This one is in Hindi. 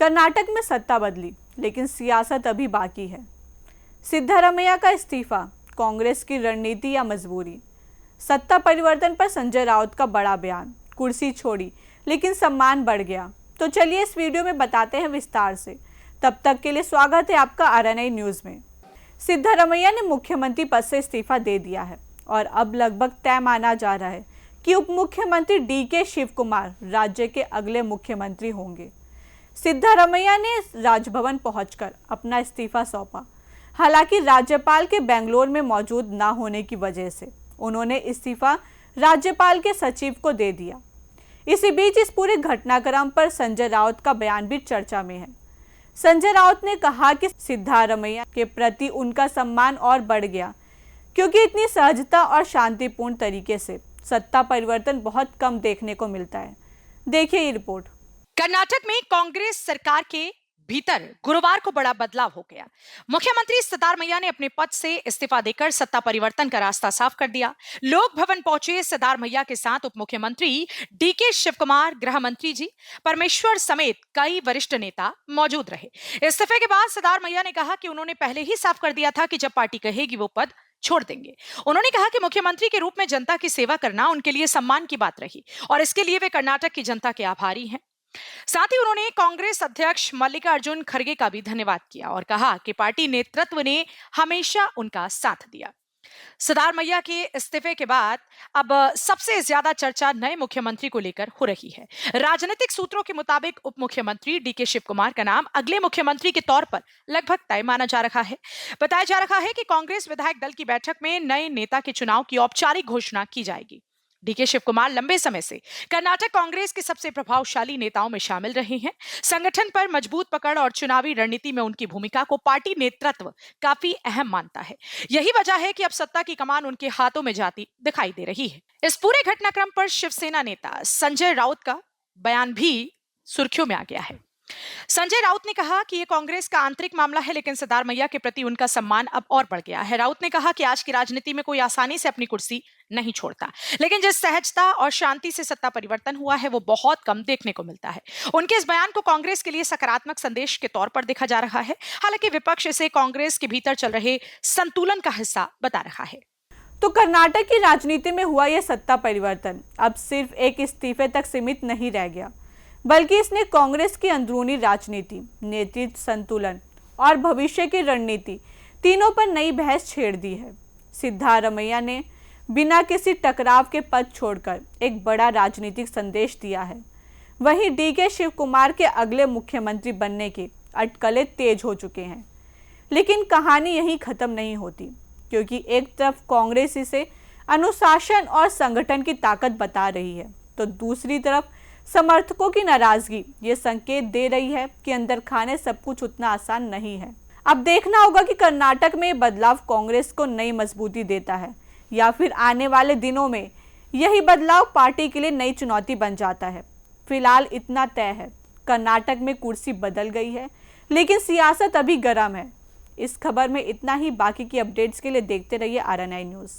कर्नाटक में सत्ता बदली, लेकिन सियासत अभी बाकी है। सिद्धारमैया का इस्तीफा, कांग्रेस की रणनीति या मजबूरी? सत्ता परिवर्तन पर संजय राउत का बड़ा बयान, कुर्सी छोड़ी लेकिन सम्मान बढ़ गया। तो चलिए इस वीडियो में बताते हैं विस्तार से। तब तक के लिए स्वागत है आपका आरएनआई न्यूज में। सिद्धारमैया ने मुख्यमंत्री पद से इस्तीफा दे दिया है और अब लगभग तय माना जा रहा है कि उप मुख्यमंत्री डीके शिवकुमार राज्य के अगले मुख्यमंत्री होंगे। सिद्धारमैया ने राजभवन पहुंचकर अपना इस्तीफा सौंपा। हालांकि राज्यपाल के बेंगलोर में मौजूद न होने की वजह से उन्होंने इस्तीफा राज्यपाल के सचिव को दे दिया। इसी बीच इस पूरे घटनाक्रम पर संजय राउत का बयान भी चर्चा में है। संजय राउत ने कहा कि सिद्धारमैया के प्रति उनका सम्मान और बढ़ गया, क्योंकि इतनी सहजता और शांतिपूर्ण तरीके से सत्ता परिवर्तन बहुत कम देखने को मिलता है। देखिए ये रिपोर्ट। कर्नाटक में कांग्रेस सरकार के भीतर गुरुवार को बड़ा बदलाव हो गया। मुख्यमंत्री सिद्धारमैया ने अपने पद से इस्तीफा देकर सत्ता परिवर्तन का रास्ता साफ कर दिया। लोक भवन पहुंचे सिद्धारमैया के साथ उप मुख्यमंत्री डीके शिवकुमार, गृह मंत्री जी परमेश्वर समेत कई वरिष्ठ नेता मौजूद रहे। इस्तीफे के बाद सिद्धारमैया ने कहा कि उन्होंने पहले ही साफ कर दिया था कि जब पार्टी कहेगी वो पद छोड़ देंगे। उन्होंने कहा कि मुख्यमंत्री के रूप में जनता की सेवा करना उनके लिए सम्मान की बात रही और इसके लिए वे कर्नाटक की जनता के आभारी हैं। साथ ही उन्होंने कांग्रेस अध्यक्ष मल्लिकार्जुन खड़गे का भी धन्यवाद किया और कहा कि पार्टी नेतृत्व ने हमेशा उनका साथ दिया। सिद्धारमैया के इस्तीफे के बाद अब सबसे ज्यादा चर्चा नए मुख्यमंत्री को लेकर हो रही है। राजनीतिक सूत्रों के मुताबिक उप मुख्यमंत्री डीके शिवकुमार का नाम अगले मुख्यमंत्री के तौर पर लगभग तय माना जा रहा है। बताया जा रहा है कि कांग्रेस विधायक दल की बैठक में नए नेता के चुनाव की औपचारिक घोषणा की जाएगी। डीके शिवकुमार लंबे समय से कर्नाटक कांग्रेस के सबसे प्रभावशाली नेताओं में शामिल रहे हैं। संगठन पर मजबूत पकड़ और चुनावी रणनीति में उनकी भूमिका को पार्टी नेतृत्व काफी अहम मानता है। यही वजह है कि अब सत्ता की कमान उनके हाथों में जाती दिखाई दे रही है। इस पूरे घटनाक्रम पर शिवसेना नेता संजय राउत का बयान भी सुर्खियों में आ गया है। संजय राउत ने कहा कि यह कांग्रेस का आंतरिक मामला है, लेकिन सिद्धारमैया के प्रति उनका सम्मान अब और बढ़ गया है। राउत ने कहा कि आज की राजनीति में कोई आसानी से अपनी कुर्सी नहीं छोड़ता, लेकिन जिस सहजता और शांति से सत्ता परिवर्तन हुआ है वो बहुत कम देखने को मिलता है। उनके इस बयान को कांग्रेस के लिए सकारात्मक संदेश के तौर पर देखा जा रहा है। हालांकि विपक्ष इसे कांग्रेस के भीतर चल रहे संतुलन का हिस्सा बता रहा है। तो कर्नाटक की राजनीति में हुआ यह सत्ता परिवर्तन अब सिर्फ एक इस्तीफे तक सीमित नहीं रह गया, बल्कि इसने कांग्रेस की अंदरूनी राजनीति, नेतृत्व संतुलन और भविष्य की रणनीति तीनों पर नई बहस छेड़ दी है। सिद्धारमैया ने बिना किसी टकराव के पद छोड़कर एक बड़ा राजनीतिक संदेश दिया है। वहीं डीके शिवकुमार के अगले मुख्यमंत्री बनने के अटकलें तेज हो चुके हैं। लेकिन कहानी यहीं खत्म नहीं होती, क्योंकि एक तरफ कांग्रेस इसे अनुशासन और संगठन की ताकत बता रही है, तो दूसरी तरफ समर्थकों की नाराजगी ये संकेत दे रही है कि अंदर खाने सब कुछ उतना आसान नहीं है। अब देखना होगा कि कर्नाटक में बदलाव कांग्रेस को नई मजबूती देता है या फिर आने वाले दिनों में यही बदलाव पार्टी के लिए नई चुनौती बन जाता है। फिलहाल इतना तय है, कर्नाटक में कुर्सी बदल गई है, लेकिन सियासत अभी गर्म है। इस खबर में इतना ही। बाकी की अपडेट्स के लिए देखते रहिए आरएनआई न्यूज।